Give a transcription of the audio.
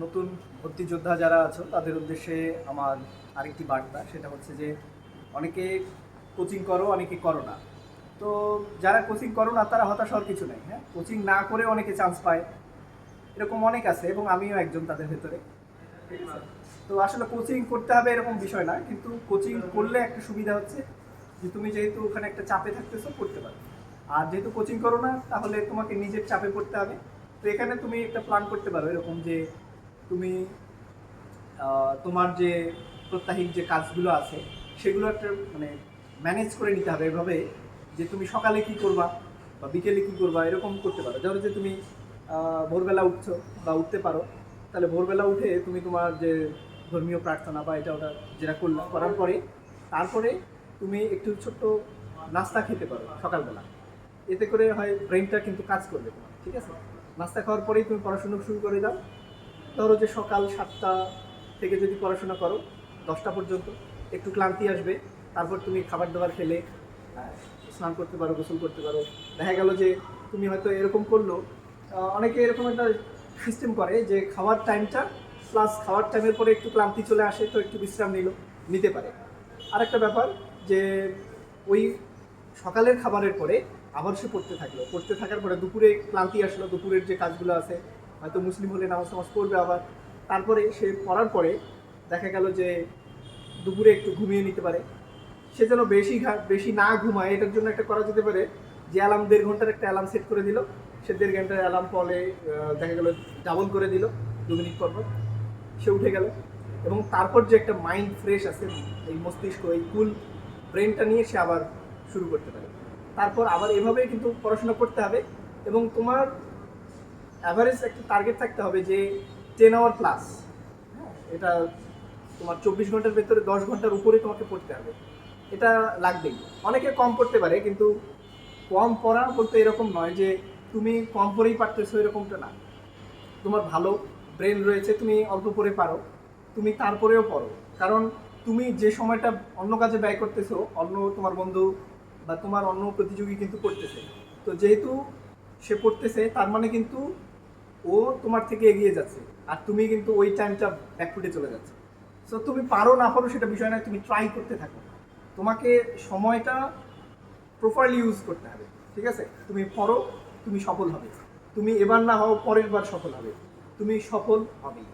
নতুন ভর্তি যোদ্ধা যারা আছো তাদের উদ্দেশ্যে আমার আরেকটি বার্তা, সেটা হচ্ছে যে অনেকে কোচিং করো, অনেকে করো না। তো যারা কোচিং করো না তারা হতাশ হওয়ার কিছু নেই। হ্যাঁ, কোচিং না করে অনেকে চান্স পায়, এরকম অনেক আছে এবং আমিও একজন তাদের ভেতরে। ঠিক আছে, তো আসলে কোচিং করতে হবে এরকম বিষয় না, কিন্তু কোচিং করলে একটা সুবিধা হচ্ছে যে তুমি যেহেতু ওখানে একটা চাপে থাকতেছো পড়তে পারো। আর যেহেতু কোচিং করো না তাহলে তোমাকে নিজের চাপে পড়তে হবে। তো এখানে তুমি একটা প্ল্যান করতে পারো এরকম যে তুমি তোমার যে প্রত্যাহিক যে কাজগুলো আছে সেগুলো একটা মানে ম্যানেজ করে নিতে হবে এভাবে যে তুমি সকালে কি করবা বা বিকেলে কি করবা এরকম করতে পারো। ধরো যে তুমি ভোরবেলা উঠছো বা উঠতে পারো, তাহলে ভোরবেলা উঠে তুমি তোমার যে ধর্মীয় প্রার্থনা বা এটা ওটা যেটা করলাম করার পরে তারপরে তুমি একটু ছোট্ট নাস্তা খেতে পারো সকালবেলা। এতে করে হয় ব্রেনটা কিন্তু কাজ করবে তোমার। ঠিক আছে, নাস্তা খাওয়ার পরেই তুমি পড়াশুনো শুরু করে দাও। ধরো যে সকাল 7টা থেকে যদি পড়াশোনা করো 10টা পর্যন্ত, একটু ক্লান্তি আসবে, তারপর তুমি খাবার দাবার খেলে স্নান করতে পারো, গোসল করতে পারো। দেখা গেল যে তুমি হয়তো এরকম করলো, অনেকে এরকম একটা সিস্টেম করে যে খাওয়ার টাইমটা প্লাস খাওয়ার টাইমের পরে একটু ক্লান্তি চলে আসে তো একটু বিশ্রাম নিতে পারে। আরেকটা ব্যাপার যে ওই সকালের খাবারের পরে আবার সে পড়তে থাকার পরে দুপুরে ক্লান্তি আসলো, দুপুরের যে কাজগুলো আছে হয়তো মুসলিম হলে নামাজ নামাজ পড়বে আবার, তারপরে সে পড়ার পরে দেখা গেল যে দুপুরে একটু ঘুমিয়ে নিতে পারে। সে যেন বেশি না ঘুমায় এটার জন্য একটা করা যেতে পারে যে অ্যালার্ম 1.5 ঘন্টার একটা অ্যালার্ম সেট করে দিল, সে 1.5 ঘন্টার অ্যালার্ম পরে দেখা গেল ডাবল করে দিল 2 মিনিট পর পর, সে উঠে গেল এবং তারপর যে একটা মাইন্ড ফ্রেশ আছে, এই মস্তিষ্ক এই কুল ব্রেনটা নিয়ে সে আবার শুরু করতে পারে। তারপর আবার এভাবেই কিন্তু পড়াশোনা করতে হবে এবং তোমার অ্যাভারেজ একটা টার্গেট থাকতে হবে যে 10 আওয়ার প্লাস। হ্যাঁ, এটা তোমার 24 ঘন্টার ভেতরে 10 ঘন্টার উপরে তোমাকে পড়তে হবে, এটা লাগবেই। অনেকে কম পড়তে পারে, কিন্তু কম পড়া বলতে এরকম নয় যে তুমি কম পড়েই পারতেছো, এরকমটা না। তোমার ভালো ব্রেন রয়েছে, তুমি অল্প পড়ে পারো, তুমি তারপরেও পড়ো। কারণ তুমি যে সময়টা অন্য কাজে ব্যয় করতেছো, অন্য তোমার বন্ধু বা তোমার অন্য প্রতিযোগী কিন্তু পড়তেছে, তো যেহেতু সে পড়তেছে তার মানে কিন্তু ও তোমার থেকে এগিয়ে যাচ্ছে, আর তুমি কিন্তু ওই টাইমটা ব্যাকফুটে চলে যাচ্ছে। সো তুমি পারো না পারো সেটা বিষয় নয়, তুমি ট্রাই করতে থাকো। তোমাকে সময়টা প্রপারলি ইউজ করতে হবে। ঠিক আছে, তুমি পড়ো, তুমি সফল হবে। তুমি এবার না হও পরের বার সফল হবে, তুমি সফল হবেই।